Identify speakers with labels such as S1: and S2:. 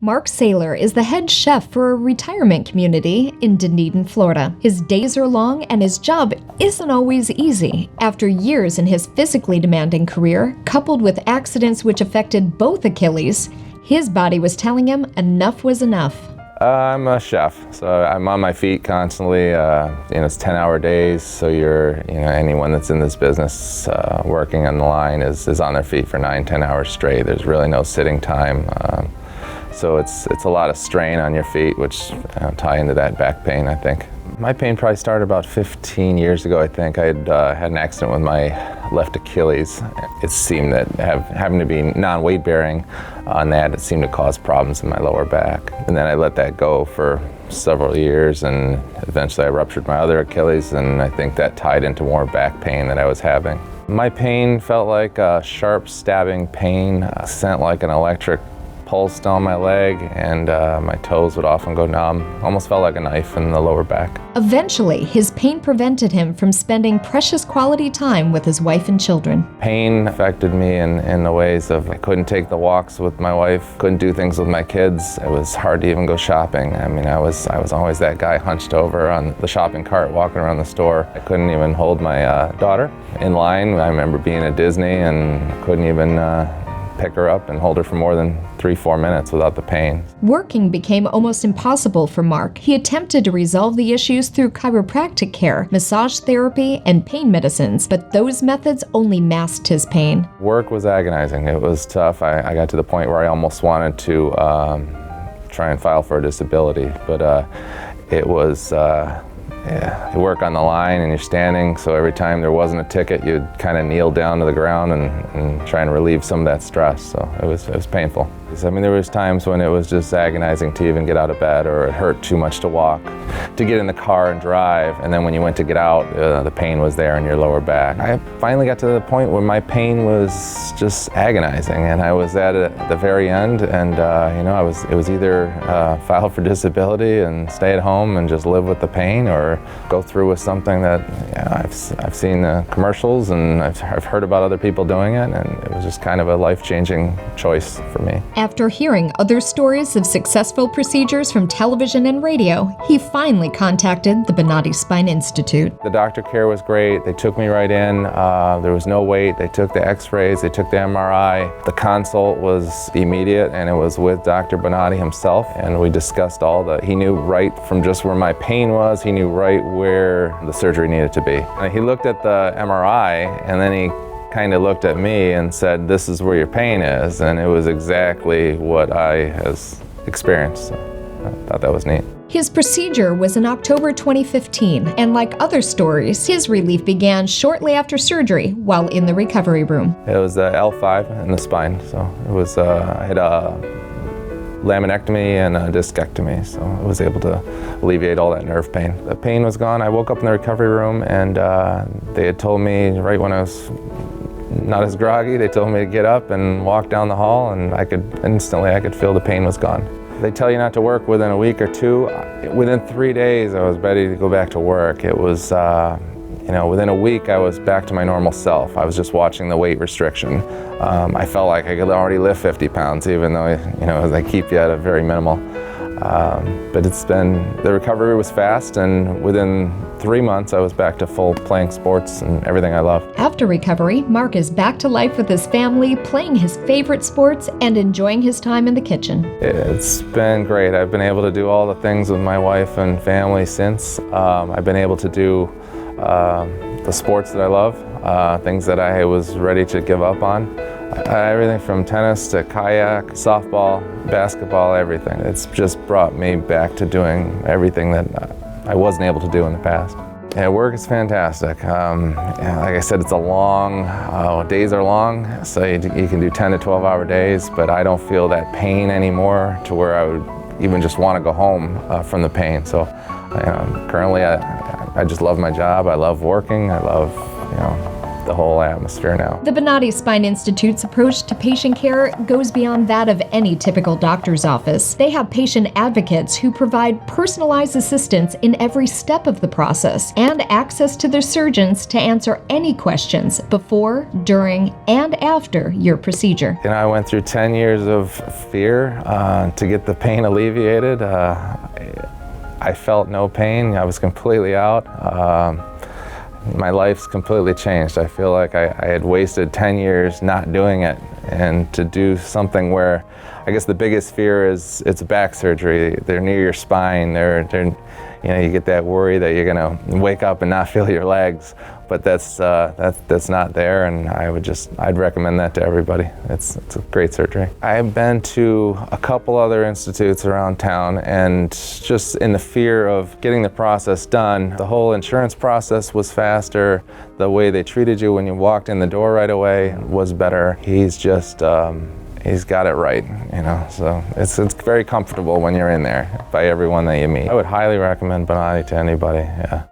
S1: Mark Saylor is the head chef for a retirement community in Dunedin, Florida. His days are long and his job isn't always easy. After years in his physically demanding career, coupled with accidents which affected both Achilles, his body was telling him enough was enough.
S2: I'm a chef, so I'm on my feet constantly. It's 10-hour days, so anyone that's in this business working on the line is on their feet for 9-10 hours straight. There's really no sitting time. So it's a lot of strain on your feet, which tie into that back pain, I think. My pain probably started about 15 years ago, I think. I had an accident with my left Achilles. It seemed that having to be non-weight bearing on that, it seemed to cause problems in my lower back. And then I let that go for several years, and eventually I ruptured my other Achilles, and I think that tied into more back pain that I was having. My pain felt like a sharp stabbing pain, sent like an electric pulse down my leg, and my toes would often go numb. Almost felt like a knife in the lower back.
S1: Eventually, his pain prevented him from spending precious quality time with his wife and children.
S2: Pain affected me in the ways of I couldn't take the walks with my wife, couldn't do things with my kids. It was hard to even go shopping. I mean, I was always that guy hunched over on the shopping cart walking around the store. I couldn't even hold my daughter in line. I remember being at Disney and couldn't even pick her up and hold her for more than 3-4 minutes without the pain.
S1: Working became almost impossible for Mark. He attempted to resolve the issues through chiropractic care, massage therapy, and pain medicines, but those methods only masked his pain.
S2: Work was agonizing. It was tough. I got to the point where I almost wanted to try and file for a disability, but it was you work on the line and you're standing, so every time there wasn't a ticket, you'd kind of kneel down to the ground and try and relieve some of that stress. So it was painful. I mean, there was times when it was just agonizing to even get out of bed, or it hurt too much to walk, to get in the car and drive, and then when you went to get out, the pain was there in your lower back. I finally got to the point where my pain was just agonizing, and I was at the very end, and it was either file for disability and stay at home and just live with the pain, or go through with something that I've seen the commercials and I've heard about other people doing it, and it was just kind of a life-changing choice for me.
S1: After hearing other stories of successful procedures from television and radio, he finally contacted the Bonati Spine Institute.
S2: The doctor care was great. They took me right in. There was no wait. They took the x-rays, they took the MRI. The consult was immediate, and it was with Dr. Bonati himself, and we discussed he knew right from just where my pain was, he knew right where the surgery needed to be. And he looked at the MRI, and then he kind of looked at me and said, "This is where your pain is," and it was exactly what I has experienced. So I thought that was neat.
S1: His procedure was in October 2015, and like other stories, his relief began shortly after surgery while in the recovery room.
S2: It was the L5 in the spine, so it was I had a laminectomy and a discectomy, so I was able to alleviate all that nerve pain. The pain was gone. I woke up in the recovery room, and they had told me right when I was not as groggy, they told me to get up and walk down the hall, and I could feel the pain was gone. They tell you not to work within a week or two. Within 3 days, I was ready to go back to work. It was, within a week, I was back to my normal self. I was just watching the weight restriction. I felt like I could already lift 50 pounds, even though, they keep you at a very minimal. But the recovery was fast, and within 3 months, I was back to full playing sports and everything I love.
S1: After recovery, Mark is back to life with his family, playing his favorite sports and enjoying his time in the kitchen.
S2: It's been great. I've been able to do all the things with my wife and family since. I've been able to do the sports that I love, things that I was ready to give up on. Everything from tennis to kayak, softball, basketball, everything. It's just brought me back to doing everything that I wasn't able to do in the past. Yeah, work is fantastic. Like I said, it's days are long, so you can do 10 to 12-hour days, but I don't feel that pain anymore to where I would even just want to go home from the pain. So currently I just love my job. I love working. I love the whole atmosphere now.
S1: The Bonati Spine Institute's approach to patient care goes beyond that of any typical doctor's office. They have patient advocates who provide personalized assistance in every step of the process and access to their surgeons to answer any questions before, during, and after your procedure.
S2: You know, I went through 10 years of fear to get the pain alleviated. I felt no pain. I was completely out. My life's completely changed. I feel like I had wasted 10 years not doing it, and to do something where, I guess the biggest fear is it's back surgery. They're near your spine. You know, you get that worry that you're gonna wake up and not feel your legs, but that's not there, and I'd recommend that to everybody. It's a great surgery. I've been to a couple other institutes around town, and just in the fear of getting the process done, the whole insurance process was faster. The way they treated you when you walked in the door right away was better. He's just, he's got it right, you know, so it's very comfortable when you're in there by everyone that you meet. I would highly recommend Bonati to anybody, yeah.